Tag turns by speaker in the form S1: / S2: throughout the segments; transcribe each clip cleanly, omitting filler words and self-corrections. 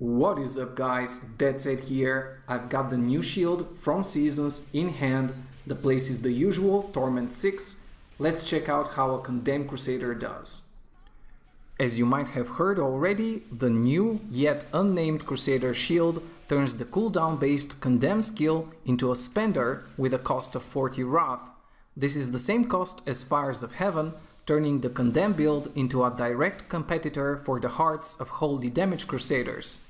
S1: What is up guys, Deadset here. I've got the new shield from Seasons in hand. The place is the usual, Torment 6. Let's check out how a Condemn Crusader does. As you might have heard already, the new yet unnamed Crusader shield turns the cooldown based Condemn skill into a spender with a cost of 40 Wrath. This is the same cost as Fires of Heaven, turning the Condemn build into a direct competitor for the hearts of Holy Damage Crusaders.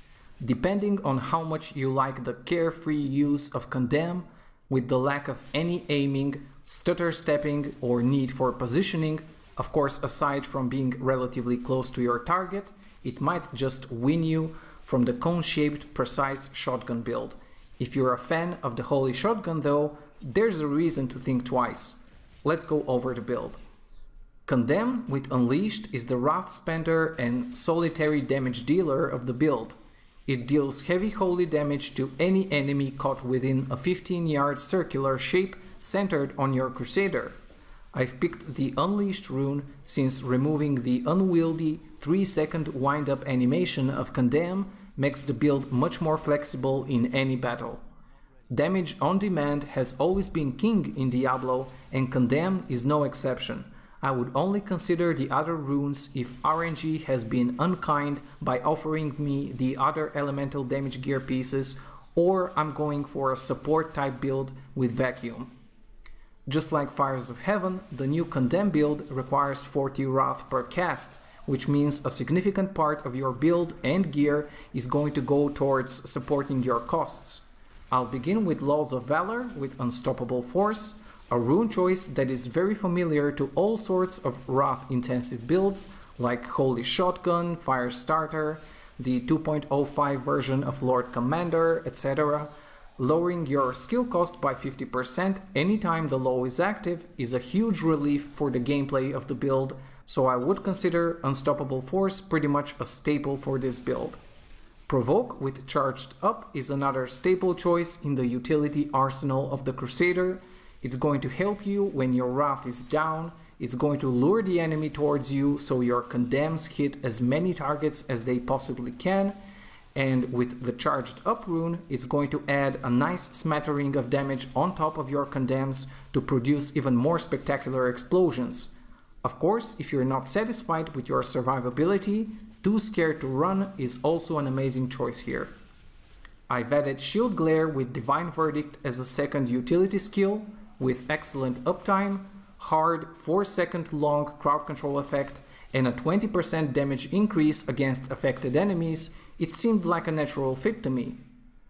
S1: Depending on how much you like the carefree use of Condemn, with the lack of any aiming, stutter stepping or need for positioning, of course aside from being relatively close to your target, it might just win you from the cone-shaped precise shotgun build. If you're a fan of the Holy Shotgun though, there's a reason to think twice. Let's go over the build. Condemn with Unleashed is the Wrath Spender and solitary damage dealer of the build. It deals heavy holy damage to any enemy caught within a 15-yard circular shape centered on your Crusader. I've picked the Unleashed rune since removing the unwieldy 3-second wind-up animation of Condemn makes the build much more flexible in any battle. Damage on demand has always been king in Diablo, and Condemn is no exception. I would only consider the other runes if RNG has been unkind by offering me the other elemental damage gear pieces, or I'm going for a support type build with vacuum. Just like Fires of Heaven, the new Condemn build requires 40 Wrath per cast, which means a significant part of your build and gear is going to go towards supporting your costs. I'll begin with Laws of Valor with Unstoppable Force, a rune choice that is very familiar to all sorts of Wrath-intensive builds like Holy Shotgun, Firestarter, the 2.05 version of Lord Commander, etc. Lowering your skill cost by 50% anytime the law is active is a huge relief for the gameplay of the build, so I would consider Unstoppable Force pretty much a staple for this build. Provoke with Charged Up is another staple choice in the utility arsenal of the Crusader. It's going to help you when your Wrath is down, it's going to lure the enemy towards you so your Condemns hit as many targets as they possibly can, and with the Charged Up rune, it's going to add a nice smattering of damage on top of your Condemns to produce even more spectacular explosions. Of course, if you're not satisfied with your survivability, Too Scared to Run is also an amazing choice here. I've added Shield Glare with Divine Verdict as a second utility skill, with excellent uptime, hard 4-second long crowd control effect, and a 20% damage increase against affected enemies. It seemed like a natural fit to me.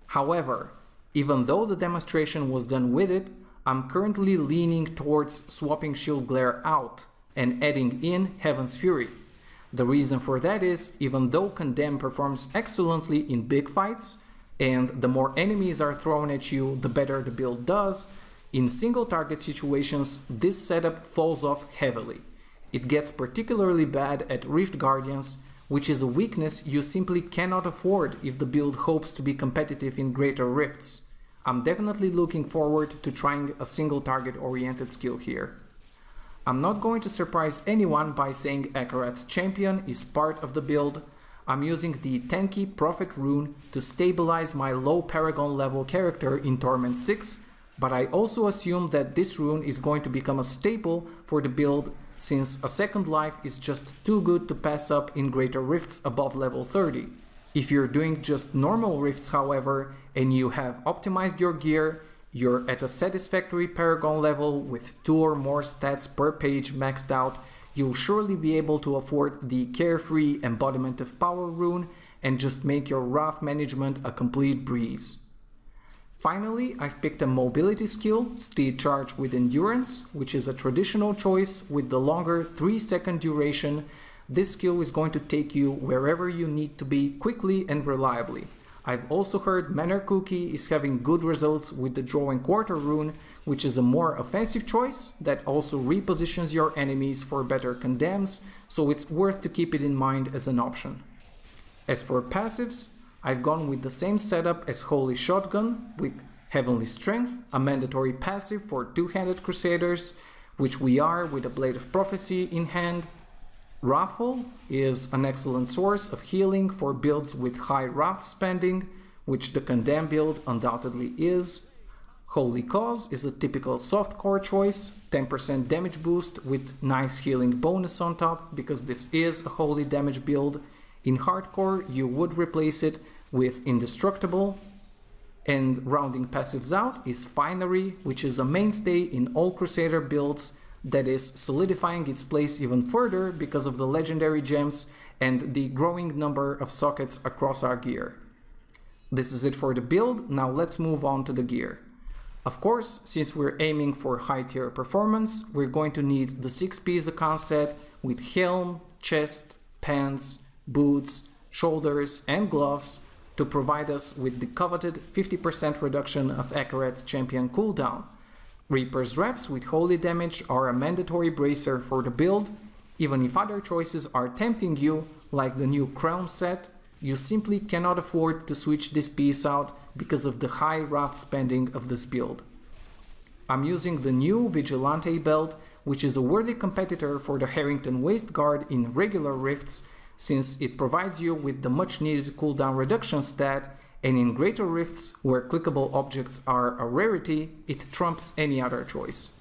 S1: However, even though the demonstration was done with it, I'm currently leaning towards swapping Shield Glare out and adding in Heaven's Fury. The reason for that is, even though Condemn performs excellently in big fights, and the more enemies are thrown at you, the better the build does, in single target situations, this setup falls off heavily. It gets particularly bad at Rift Guardians, which is a weakness you simply cannot afford if the build hopes to be competitive in greater rifts. I'm definitely looking forward to trying a single target oriented skill here. I'm not going to surprise anyone by saying Akarat's Champion is part of the build. I'm using the tanky Prophet rune to stabilize my low Paragon level character in Torment 6, but I also assume that this rune is going to become a staple for the build since a second life is just too good to pass up in greater rifts above level 30. If you're doing just normal rifts however, and you have optimized your gear, you're at a satisfactory Paragon level with 2 or more stats per page maxed out, you'll surely be able to afford the Carefree Embodiment of Power rune and just make your Wrath management a complete breeze. Finally, I've picked a mobility skill, Steed Charge with Endurance, which is a traditional choice with the longer 3-second duration. This skill is going to take you wherever you need to be quickly and reliably. I've also heard Manor Cookie is having good results with the Draw and Quarter rune, which is a more offensive choice that also repositions your enemies for better Condemns, so it's worth to keep it in mind as an option. As for passives, I've gone with the same setup as Holy Shotgun, with Heavenly Strength, a mandatory passive for two-handed Crusaders, which we are with a Blade of Prophecy in hand. Wrathful is an excellent source of healing for builds with high wrath spending, which the Condemn build undoubtedly is. Holy Cause is a typical softcore choice, 10% damage boost with nice healing bonus on top, because this is a holy damage build. In hardcore, you would replace it with Indestructible. And rounding passives out is Finery, which is a mainstay in all Crusader builds that is solidifying its place even further because of the legendary gems and the growing number of sockets across our gear. This is it for the build. Now let's move on to the gear. Of course, since we're aiming for high tier performance, we're going to need the 6-piece Akan set with helm, chest, pants, boots, shoulders and gloves to provide us with the coveted 50% reduction of Akarat's champion cooldown. Reaper's Reps with holy damage are a mandatory bracer for the build. Even if other choices are tempting you, like the new Crown set, you simply cannot afford to switch this piece out because of the high wrath spending of this build. I'm using the new Vigilante belt, which is a worthy competitor for the Harrington Waist Guard in regular rifts, since it provides you with the much needed cooldown reduction stat, and in greater rifts, where clickable objects are a rarity, it trumps any other choice.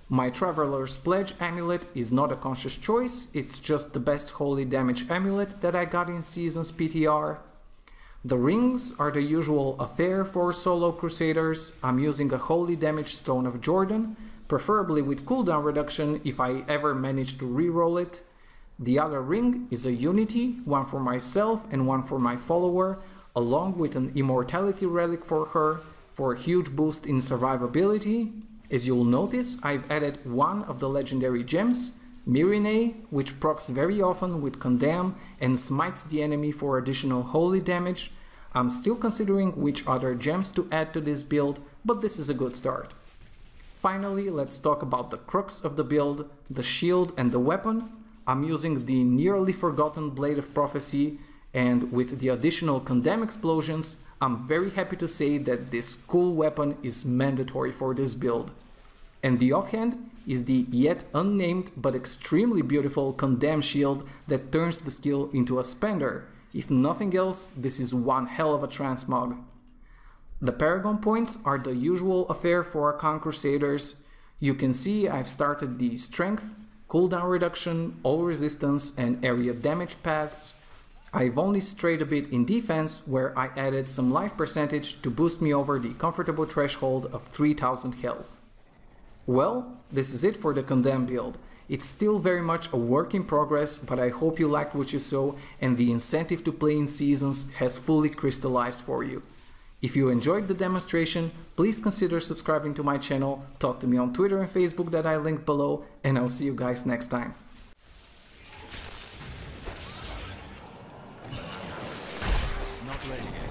S1: My Traveler's Pledge amulet is not a conscious choice, it's just the best holy damage amulet that I got in Seasons PTR. The rings are the usual affair for solo Crusaders. I'm using a holy damage Stone of Jordan, preferably with cooldown reduction if I ever manage to reroll it. The other ring is a Unity, one for myself and one for my follower, along with an Immortality relic for her for a huge boost in survivability. As you'll notice, I've added one of the legendary gems, Myrinae, which procs very often with Condemn and smites the enemy for additional holy damage. I'm still considering which other gems to add to this build, but this is a good start. Finally, let's talk about the crux of the build, the shield and the weapon. I'm using the nearly forgotten Blade of Prophecy, and with the additional Condemn explosions, I'm very happy to say that this cool weapon is mandatory for this build. And the offhand is the yet unnamed but extremely beautiful Condemn shield that turns the skill into a spender. If nothing else, this is one hell of a transmog. The Paragon Points are the usual affair for Akan Crusaders. You can see I've started the Strength, cooldown reduction, all resistance and area damage paths. I've only strayed a bit in defense, where I added some life percentage to boost me over the comfortable threshold of 3000 health. Well, this is it for the Condemn build. It's still very much a work in progress, but I hope you liked what you saw and the incentive to play in Seasons has fully crystallized for you. If you enjoyed the demonstration, please consider subscribing to my channel, talk to me on Twitter and Facebook that I linked below, and I'll see you guys next time.
S2: Not ready.